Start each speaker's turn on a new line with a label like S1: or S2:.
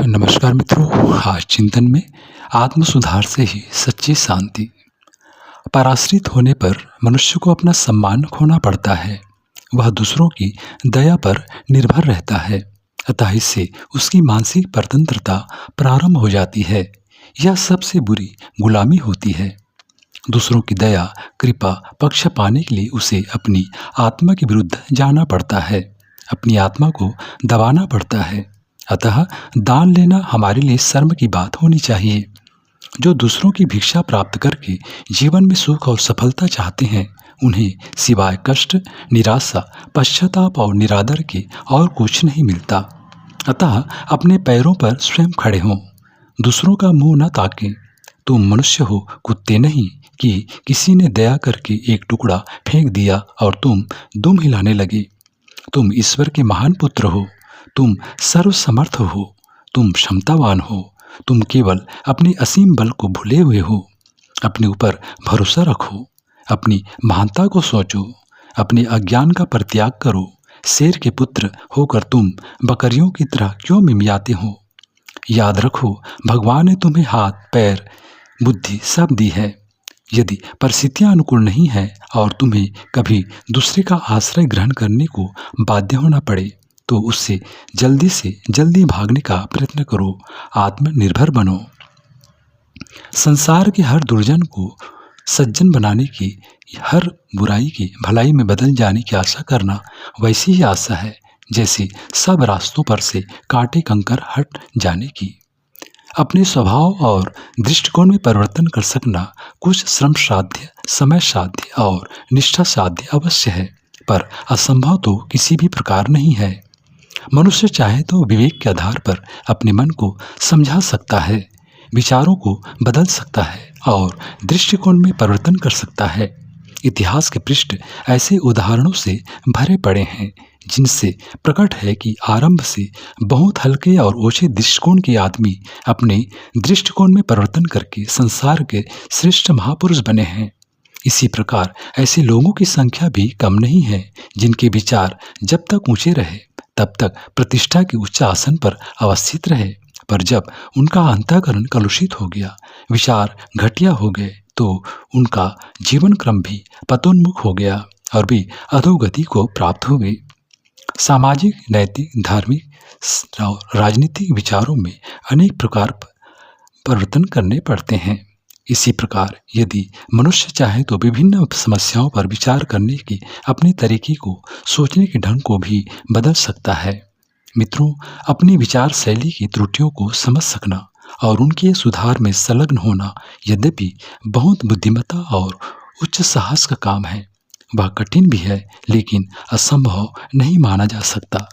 S1: नमस्कार मित्रों, आज चिंतन में आत्म सुधार से ही सच्ची शांति। पराश्रित होने पर मनुष्य को अपना सम्मान खोना पड़ता है। वह दूसरों की दया पर निर्भर रहता है, अतः इससे उसकी मानसिक स्वतंत्रता प्रारंभ हो जाती है। यह सबसे बुरी गुलामी होती है। दूसरों की दया कृपा पक्ष पाने के लिए उसे अपनी आत्मा के विरुद्ध जाना पड़ता है, अपनी आत्मा को दबाना पड़ता है। अतः दान लेना हमारे लिए शर्म की बात होनी चाहिए। जो दूसरों की भिक्षा प्राप्त करके जीवन में सुख और सफलता चाहते हैं, उन्हें सिवाय कष्ट, निराशा, पश्चाताप और निरादर के और कुछ नहीं मिलता। अतः अपने पैरों पर स्वयं खड़े हों, दूसरों का मुंह न ताकें। तुम मनुष्य हो, कुत्ते नहीं, कि किसी ने दया करके एक टुकड़ा फेंक दिया और तुम दुम हिलाने लगे। तुम ईश्वर के महान पुत्र हो, तुम सर्वसमर्थ हो, तुम क्षमतावान हो, तुम केवल अपने असीम बल को भूले हुए हो। अपने ऊपर भरोसा रखो, अपनी महानता को सोचो, अपने अज्ञान का परित्याग करो। शेर के पुत्र होकर तुम बकरियों की तरह क्यों मिमियाते हो? याद रखो, भगवान ने तुम्हें हाथ, पैर, बुद्धि सब दी है। यदि परिस्थितियां अनुकूल नहीं है और तुम्हें कभी दूसरे का आश्रय ग्रहण करने को बाध्य होना पड़े, तो उससे जल्दी से जल्दी भागने का प्रयत्न करो। आत्मनिर्भर बनो। संसार के हर दुर्जन को सज्जन बनाने की, हर बुराई की भलाई में बदल जाने की आशा करना वैसी ही आशा है जैसे सब रास्तों पर से कांटे कंकर हट जाने की। अपने स्वभाव और दृष्टिकोण में परिवर्तन कर सकना कुछ श्रम साध्य, समय साध्य और निष्ठा साध्य अवश्य है, पर असंभव तो किसी भी प्रकार नहीं है। मनुष्य चाहे तो विवेक के आधार पर अपने मन को समझा सकता है, विचारों को बदल सकता है और दृष्टिकोण में परिवर्तन कर सकता है। इतिहास के पृष्ठ ऐसे उदाहरणों से भरे पड़े हैं जिनसे प्रकट है कि आरंभ से बहुत हल्के और ओछे दृष्टिकोण के आदमी अपने दृष्टिकोण में परिवर्तन करके संसार के श्रेष्ठ महापुरुष बने हैं। इसी प्रकार ऐसे लोगों की संख्या भी कम नहीं है जिनके विचार जब तक ऊंचे रहे तब तक प्रतिष्ठा के उच्च आसन पर अवस्थित रहे, पर जब उनका अंतःकरण कलुषित हो गया, विचार घटिया हो गए, तो उनका जीवन क्रम भी पतोन्मुख हो गया और भी अधोगति को प्राप्त हो गई। सामाजिक, नैतिक, धार्मिक और राजनीतिक विचारों में अनेक प्रकार परिवर्तन करने पड़ते हैं। इसी प्रकार यदि मनुष्य चाहे तो विभिन्न समस्याओं पर विचार करने के अपने तरीके को, सोचने के ढंग को भी बदल सकता है। मित्रों, अपनी विचार शैली की त्रुटियों को समझ सकना और उनके सुधार में संलग्न होना यद्यपि बहुत बुद्धिमत्ता और उच्च साहस का काम है। वह कठिन भी है, लेकिन असंभव नहीं माना जा सकता।